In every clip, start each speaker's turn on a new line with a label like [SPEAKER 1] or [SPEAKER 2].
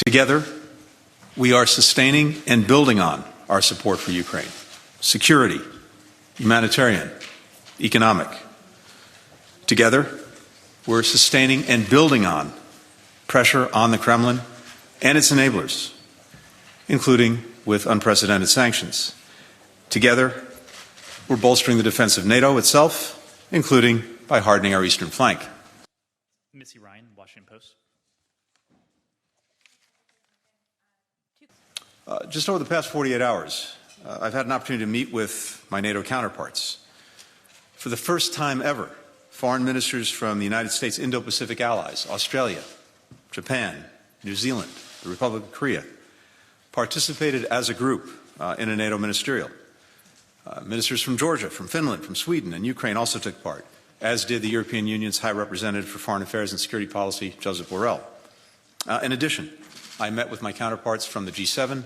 [SPEAKER 1] Together, we are sustaining and building on our support for Ukraine. Security, humanitarian, economic. Together, we're sustaining and building on pressure on the Kremlin and its enablers, including with unprecedented sanctions. Together, we're bolstering the defense of NATO itself, including by hardening our eastern flank.
[SPEAKER 2] Missy Ryan, Washington Post.
[SPEAKER 1] Just over the past 48 hours, I've had an opportunity to meet with my NATO counterparts. For the first time ever, foreign ministers from the United States Indo-Pacific allies, Australia, Japan, New Zealand, the Republic of Korea, participated as a group in a NATO ministerial. Ministers from Georgia, from Finland, from Sweden, and Ukraine also took part, as did the European Union's High Representative for Foreign Affairs and Security Policy, Josep Borrell. In addition, I met with my counterparts from the G7,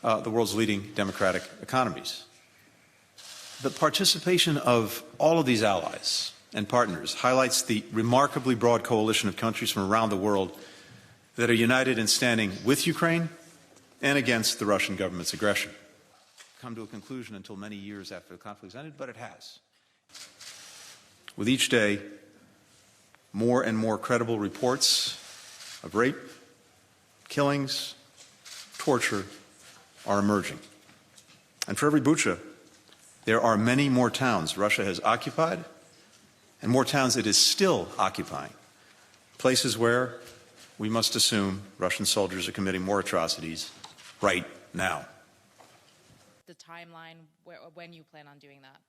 [SPEAKER 1] the world's leading democratic economies. The participation of all of these allies and partners highlights the remarkably broad coalition of countries from around the world that are united in standing with Ukraine and against the Russian government's aggression. Come to a conclusion until many years after the conflict has ended, but it has. With each day, more and more credible reports of rape, killings, torture are emerging. And for every Bucha, there are many more towns Russia has occupied and more towns it is still occupying, places where we must assume Russian soldiers are committing more atrocities right now.
[SPEAKER 3] The timeline when you plan on doing that.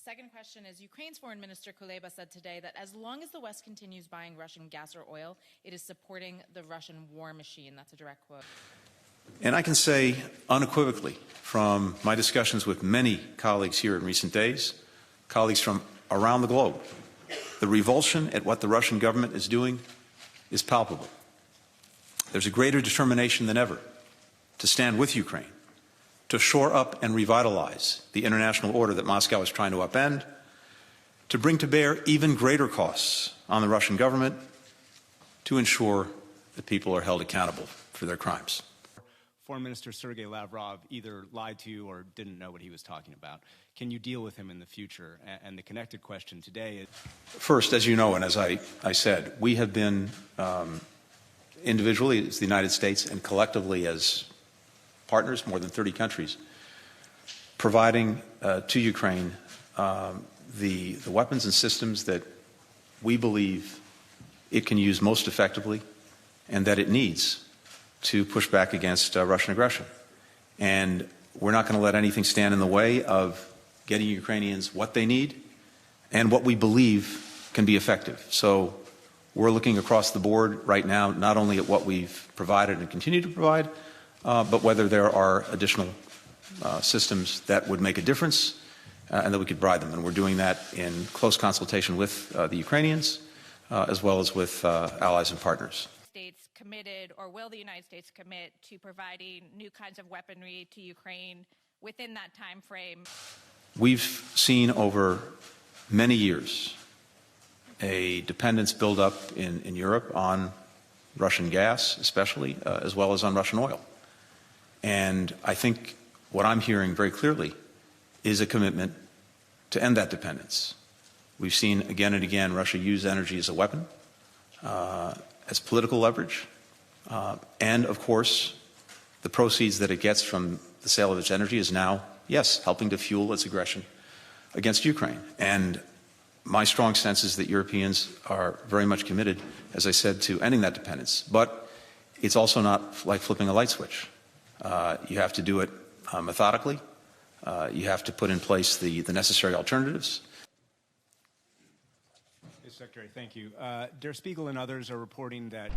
[SPEAKER 3] Second question is, Ukraine's Foreign Minister Kuleba said today that as long as the West continues buying Russian gas or oil, it is supporting the Russian war machine. That's a direct quote.
[SPEAKER 1] And I can say unequivocally from my discussions with many colleagues here in recent days, colleagues from around the globe, the revulsion at what the Russian government is doing is palpable. There's a greater determination than ever to stand with Ukraine, to shore up and revitalize the international order that Moscow is trying to upend, to bring to bear even greater costs on the Russian government, to ensure that people are held accountable for their crimes.
[SPEAKER 4] Foreign Minister Sergei Lavrov either lied to you or didn't know what he was talking about. Can you deal with him in the future? And the connected question today is...
[SPEAKER 1] First, as you know, and as I said, we have been individually as the United States and collectively as partners, more than 30 countries, providing to Ukraine the weapons and systems that we believe it can use most effectively and that it needs to push back against Russian aggression. And we're not going to let anything stand in the way of getting Ukrainians what they need and what we believe can be effective. So we're looking across the board right now, not only at what we've provided and continue to provide, but whether there are additional systems that would make a difference and that we could provide them. And we're doing that in close consultation with the Ukrainians as well as with allies and partners.
[SPEAKER 3] States committed, or will the United States commit to providing new kinds of weaponry to Ukraine within that time frame?
[SPEAKER 1] We've seen over many years a dependence build up in Europe on Russian gas, especially, as well as on Russian oil. And I think what I'm hearing very clearly is a commitment to end that dependence. We've seen again and again Russia use energy as a weapon, as political leverage, and of course the proceeds that it gets from the sale of its energy is now, yes, helping to fuel its aggression against Ukraine. And my strong sense is that Europeans are very much committed, as I said, to ending that dependence. But it's also not like flipping a light switch. You have to do it methodically. You have to put in place the necessary alternatives.
[SPEAKER 4] Secretary, thank you. Der Spiegel and others are reporting that